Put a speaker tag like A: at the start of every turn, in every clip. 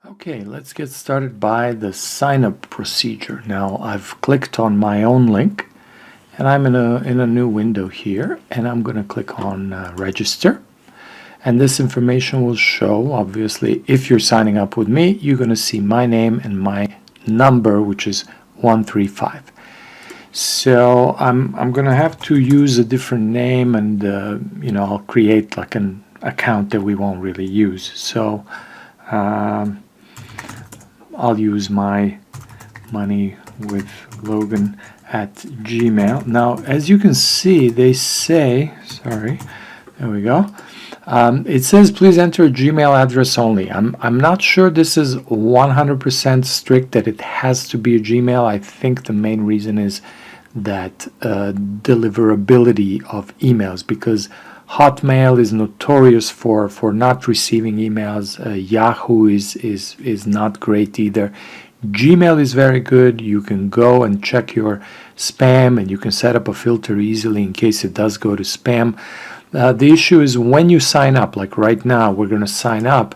A: Okay, let's get started by the sign-up procedure. Now I've clicked on my own link and I'm in a new window here, and I'm going to click on register, and this information will show. Obviously, if you're signing up with me, you're going to see my name and my number, which is 135. So I'm going to have to use a different name, and I'll create like an account that we won't really use. So I'll use my money with Logan at Gmail. Now, as you can see, they say, sorry, there we go. It says please enter a Gmail address only. I'm not sure this is 100% strict that it has to be a Gmail. I think the main reason is that deliverability of emails, because Hotmail is notorious for not receiving emails. Yahoo is not great either. Gmail is very good. You can go and check your spam, and you can set up a filter easily in case it does go to spam. The issue is when you sign up, like right now, we're going to sign up,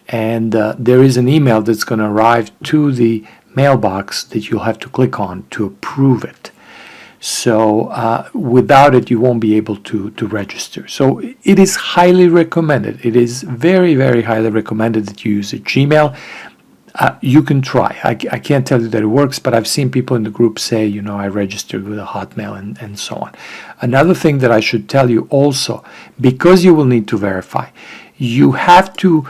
A: and there is an email that's going to arrive to the mailbox that you'll have to click on to approve it. So without it, you won't be able to register. So it is highly recommended. It is very, very highly recommended that you use a Gmail. You can try. I can't tell you that it works, but I've seen people in the group say, I registered with a Hotmail and so on. Another thing that I should tell you also, because you will need to verify, you have to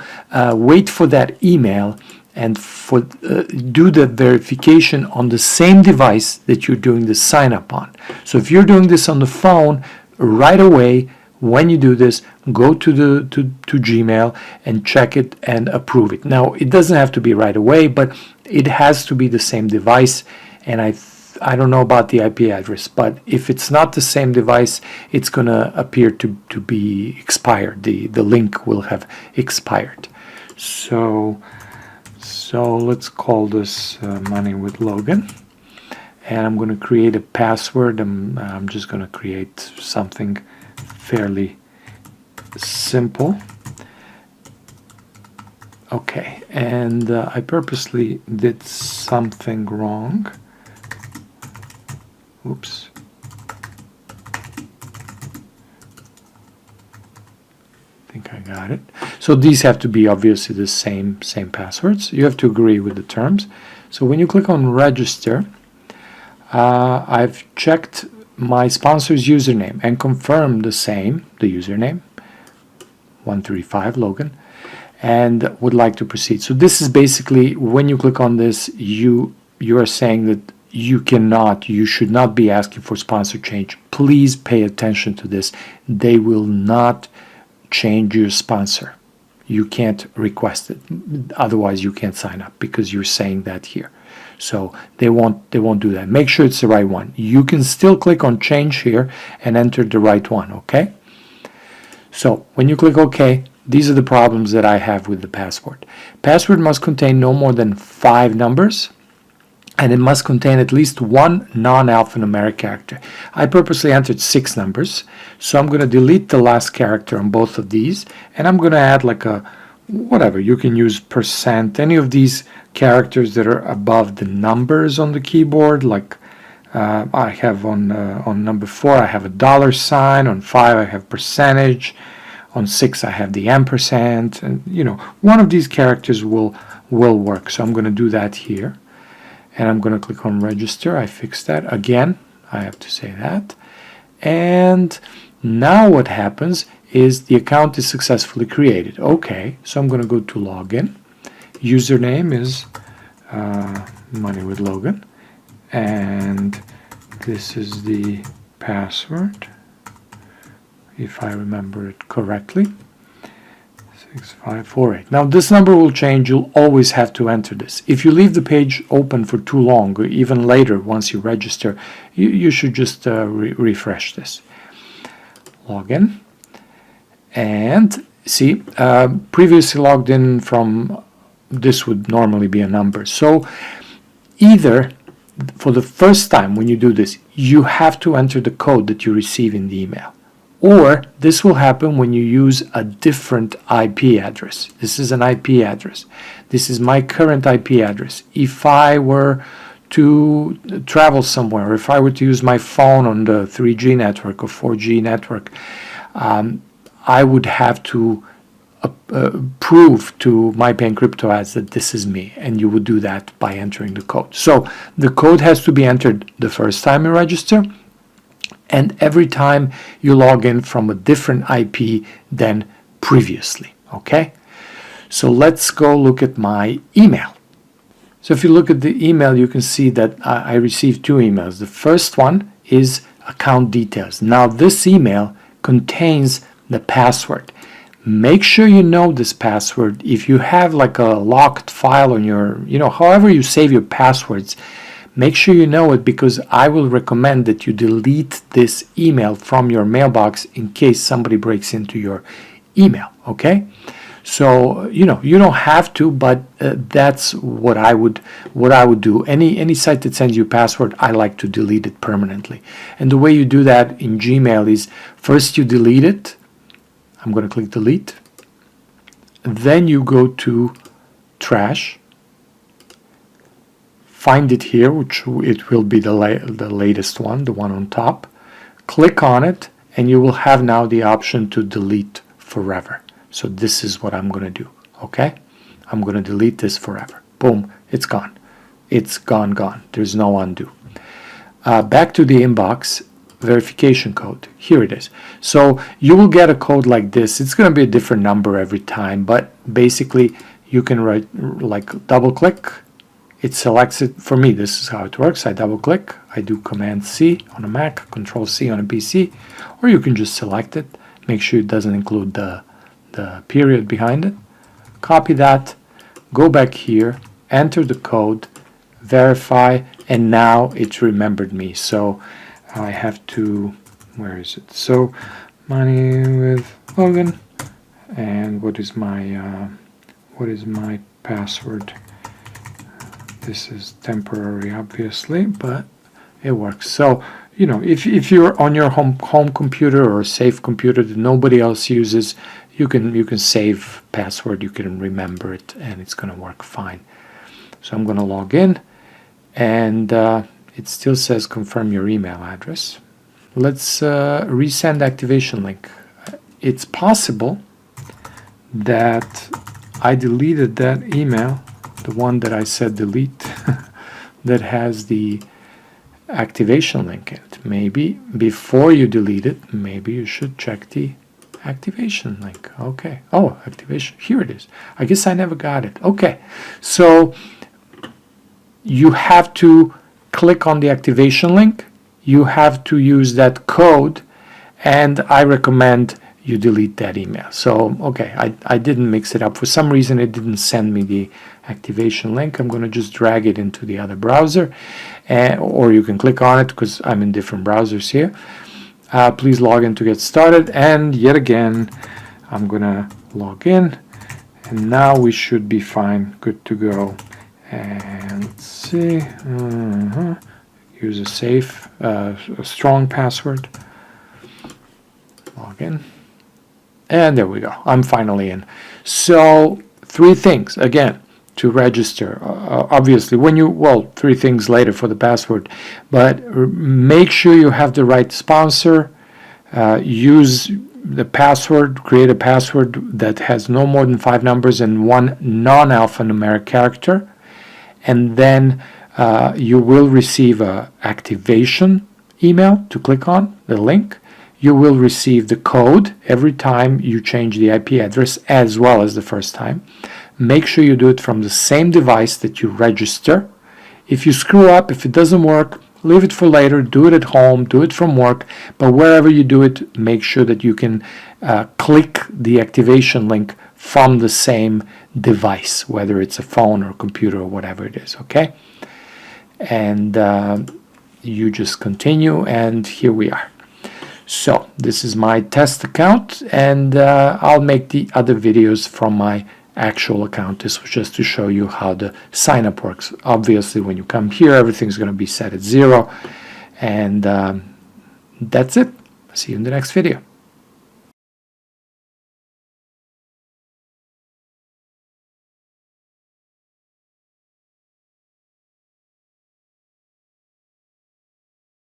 A: wait for that email and do the verification on the same device that you're doing the sign up on. So if you're doing this on the phone, right away, when you do this, go to Gmail and check it and approve it. Now, it doesn't have to be right away, but it has to be the same device. And I don't know about the IP address, but if it's not the same device, it's going to appear to be expired. The link will have expired. So let's call this Money with Logan. And I'm going to create a password. I'm just going to create something fairly simple. Okay, and I purposely did something wrong. Oops. I think I got it. So these have to be obviously the same passwords. You have to agree with the terms. So when you click on register, I've checked my sponsor's username and confirmed the username, 135 Logan, and would like to proceed. So this is basically, when you click on this, you are saying that you should not be asking for sponsor change. Please pay attention to this. They will not change your sponsor. You can't request it. Otherwise, you can't sign up because you're saying that here. So they won't do that. Make sure it's the right one. You can still click on change here and enter the right one, okay? So when you click OK, these are the problems that I have with the password. Password must contain no more than 5 numbers, and it must contain at least one non-alphanumeric character. I purposely entered 6 numbers, so I'm going to delete the last character on both of these, and I'm going to add like a whatever. You can use %, any of these characters that are above the numbers on the keyboard, like I have on number 4 I have a $sign, on 5 I have percentage, on 6 I have the ampersand, and one of these characters will work. So I'm going to do that here, and I'm going to click on register. I fixed that again. I have to say that. And now what happens is the account is successfully created. Okay, so I'm going to go to login. Username is Money with Logan, and this is the password, if I remember it correctly, 6548. Now this number will change. You'll always have to enter this. If you leave the page open for too long, or even later once you register, you should just refresh this. Login. And see, previously logged in from, this would normally be a number. So either for the first time when you do this, you have to enter the code that you receive in the email, Or this will happen when you use a different IP address. This is an IP address. This is my current IP address. If I were to travel somewhere, if I were to use my phone on the 3G network or 4G network, I would have to prove to MYPayingCryptoAds that this is me, and you would do that by entering the code. So the code has to be entered the first time you register, and every time you log in from a different IP than previously. Okay, so let's go look at my email. So if you look at the email, you can see that I received 2 emails. The first one is account details. Now this email contains the password. Make sure you know this password. If you have like a locked file on your, however you save your passwords, make sure you know it, because I will recommend that you delete this email from your mailbox in case somebody breaks into your email. Okay, so you don't have to, but that's what I would do. Any site that sends you a password, I like to delete it permanently. And the way you do that in Gmail is first you delete it. I'm going to click delete. Then you go to trash. Find it here, which it will be the latest one, the one on top. Click on it, and you will have now the option to delete forever. So this is what I'm going to do. Okay, I'm going to delete this forever. Boom, it's gone. It's gone. There's no undo. Back to the inbox. Verification code. Here it is. So you will get a code like this. It's going to be a different number every time, but basically you can write, like, double click. It selects it. For me, this is how it works. I double click. I do Command C on a Mac, Control C on a PC, or you can just select it. Make sure it doesn't include the period behind it. Copy that. Go back here. Enter the code. Verify, and now it's remembered me. So I have to, where is it? So money with Logan, and what is my password? This is temporary, obviously, but it works. So if you're on your home computer or a safe computer that nobody else uses, you can save password, you can remember it, and it's going to work fine. So I'm going to log in, and it still says confirm your email address. Let's resend activation link. It's possible that I deleted that email, the one that I said delete, that has the activation link in it. Maybe before you delete it, maybe you should check the activation link. Okay. Oh, activation. Here it is. I guess I never got it. Okay. So you have to click on the activation link, you have to use that code, and I recommend you delete that email. So, okay, I didn't mix it up. For some reason, it didn't send me the activation link. I'm going to just drag it into the other browser, or you can click on it because I'm in different browsers here. Please log in to get started, and yet again, I'm going to log in, and now we should be fine, good to go. And let's see, use a safe, a strong password, log in, and there we go, I'm finally in. So 3 things, again, to register. Obviously, when you, 3 things later for the password, but make sure you have the right sponsor, use the password, create a password that has no more than 5 numbers and 1 non-alphanumeric character. And then you will receive a activation email to click on the link. You will receive the code every time you change the IP address, as well as the first time. Make sure you do it from the same device that you register. If you screw up, if it doesn't work, leave it for later. Do it at home, do it from work, but wherever you do it, make sure that you can click the activation link from the same device, whether it's a phone or computer or whatever it is, okay? And you just continue, and here we are. So this is my test account, and I'll make the other videos from my actual account. This was just to show you how the sign up works. Obviously, when you come here, everything's going to be set at 0, and that's it. See you in the next video.